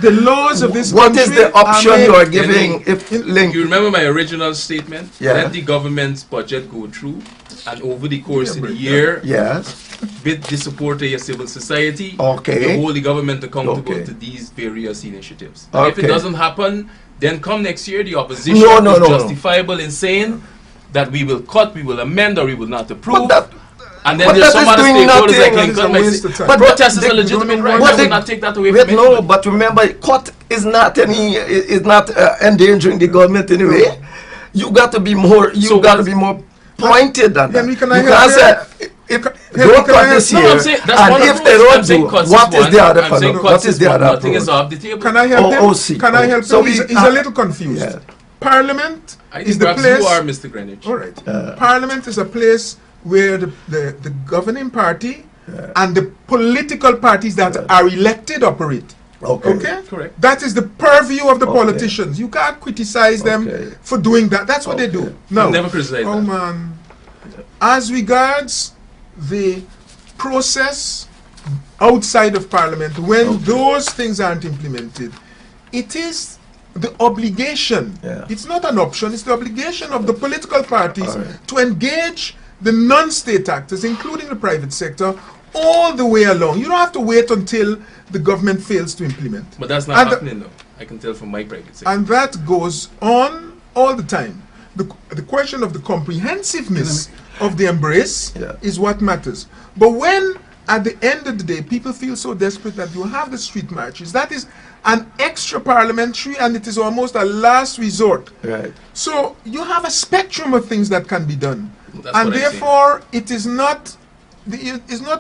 The laws of this What country is the option are you are made- giving if You Lincoln? remember my original statement? Yeah. Let the government's budget go through, and over the course of the year, Yes. with the support of your civil society, Okay. you hold the government accountable Okay. to these various initiatives. And if it Okay. doesn't happen, then come next year, the opposition No, is no. justifiable in saying that we will cut, we will amend, or we will not approve. But that, and then but there's that some is other doing stakeholders like nothing. That is a Lincoln might waste say, of time. But protest is they- a legitimate right. but I they- will not take that away wait, from no, anybody. but remember, cut is not endangering the government anyway. You got to be more. You So got to what's- be more pointed than that. Henry, can I You help can't you? say if Henry, don't can I cut help this you? No, year, I'm saying that's and one if approach. they I'm don't saying do, cuts what is one. the other? I'm saying What cuts is is the one. other Nothing is approach? off the table. Can I help Oh, him? oh, see. Can I help So him? we- He's a little confused. Yeah. Parliament I is think the perhaps place. you are, Mr. Greenwich. All right. Parliament is a place where the governing party and the political parties that are elected operate. Okay? Correct. That is the purview of the Okay. politicians. You can't criticize them Okay. for doing that. That's what they Okay. do. No. Never criticize Oh that. man. As regards the process outside of Parliament, when those things aren't implemented, it is the obligation. Yeah. It's not an option, it's the obligation of the political parties All right. to engage the non-state actors, including the private sector, all the way along. You don't have to wait until the government fails to implement. But that's not And happening though. I can tell from my private sector. And that goes on all the time. The question of the comprehensiveness of the embrace Yeah. is what matters. But when, at the end of the day, people feel so desperate that you have the street marches, that is an extra parliamentary, and it is almost a last resort. Right. So you have a spectrum of things that can be done. That's And what I see. therefore, it is not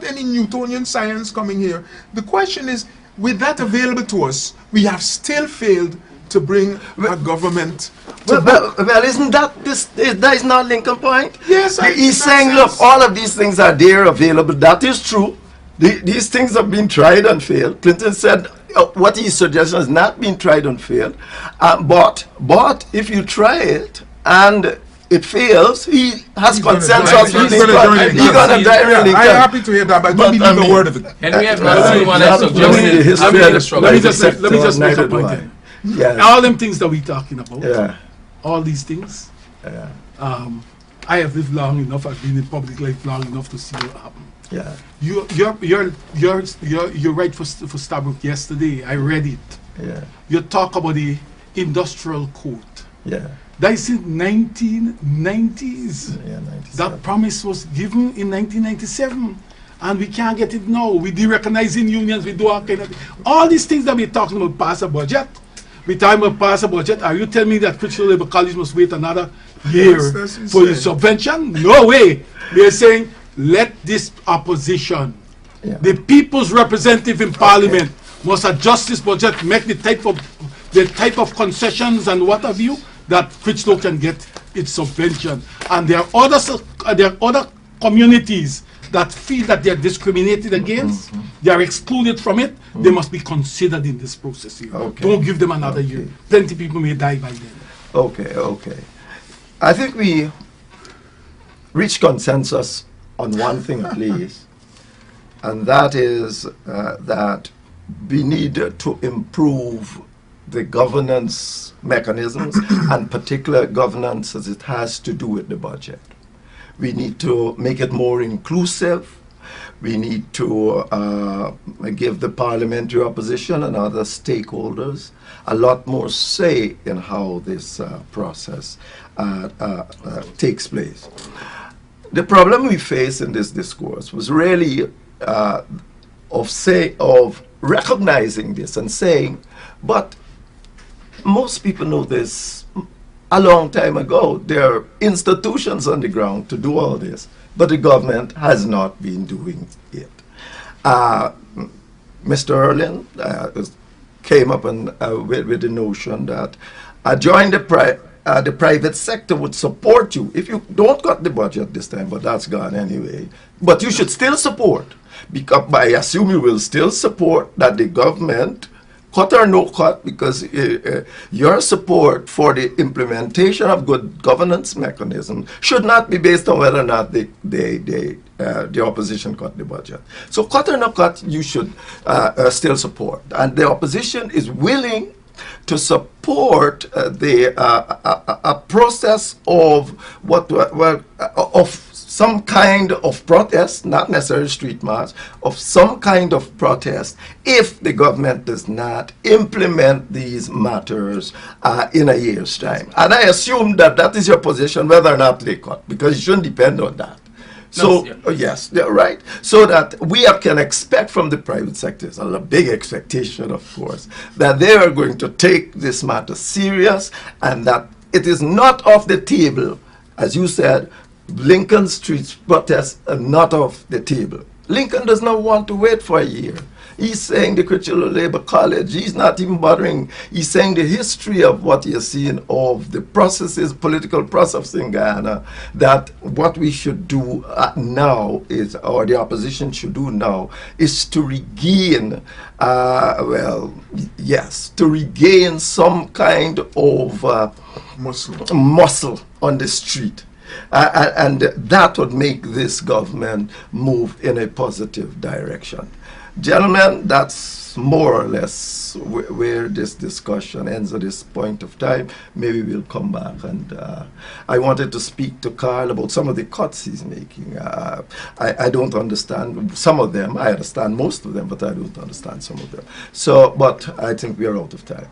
any Newtonian science coming here. The question is, with that available to us, we have still failed to bring a government to Well, isn't that that is not Lincoln Point? Yes, I- He's that saying, look, sense. all of these things are there available. That is true. These things have been tried and failed. Clinton said what he suggested has not been tried and failed. But if you try it and it fails, he has He's gonna consensus join- with he's Lincoln. gonna join He's going to Lincoln. join I'm Lincoln. happy to hear that, but don't But, believe I a mean- word of it. Henry, I've Well, not seen one I not suggested. knowing the history I'm of in the a struggle. Let me private just sector, make a neither point do I. here. Yes. All them things that we're talking about, Yeah. all these things, Yeah. I have lived long enough, I've been in public life long enough to see what happened. Yeah. You're right for Stabrook yesterday. I read it. Yeah. You talk about the industrial code. Yeah. That is in 1990s. Yeah. 97. That promise was given in 1997, and we can't get it now. We derecognizing unions. We do all these things that we're talking about. Pass a budget. We're talking about pass a budget. Are you telling me that Christian Labour College must wait another year That's for the insane. subvention? No way. We're saying let this opposition, Yeah. the people's representative in Parliament, must adjust this budget, make the type of concessions and what have you that Critchlow can get its subvention. And there are other communities that feel that they are discriminated against, they are excluded from it. They must be considered in this process here. Okay. Don't give them another year. Okay. Plenty people may die by then. Okay. I think we reached consensus on one thing at least, and that is that we need to improve the governance mechanisms, and particular governance as it has to do with the budget. We need to make it more inclusive. We need to give the parliamentary opposition and other stakeholders a lot more say in how this process takes place. The problem we face in this discourse was really of recognizing this and saying, but most people know this a long time ago. There are institutions on the ground to do all this, but the government has not been doing it. Mr. Erlin came up with the notion that the private sector would support you if you don't cut the budget this time, but that's gone anyway. But you should still support, because I assume you will still support that the government, cut or no cut, because your support for the implementation of good governance mechanism should not be based on whether or not the opposition cut the budget. So cut or no cut, you should still support. And the opposition is willing to support a process of of some kind of protest, not necessarily street march, of some kind of protest if the government does not implement these matters in a year's time. And I assume that that is your position, whether or not they cut, because it shouldn't depend on that. So, yes, they're right. So that we can expect from the private sector, it's a big expectation, of course, that they are going to take this matter serious, and that it is not off the table. As you said, Lincoln Street protests are not off the table. Lincoln does not want to wait for a year. He's saying the Christian Labour College, he's not even bothering. He's saying the history of what you're seeing of the processes, political process in Guyana, that what we should do now is, or the opposition should do now, is to regain, to regain some kind of muscle on the street. And that would make this government move in a positive direction. Gentlemen, that's that's more or less where this discussion ends at this point of time. Maybe we'll come back, and I wanted to speak to Carl about some of the cuts he's making. I don't understand some of them. I understand most of them, but I don't understand some of them. So, but I think we are out of time.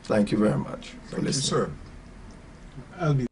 Thank you very much for Thank you, listening. sir. I'll be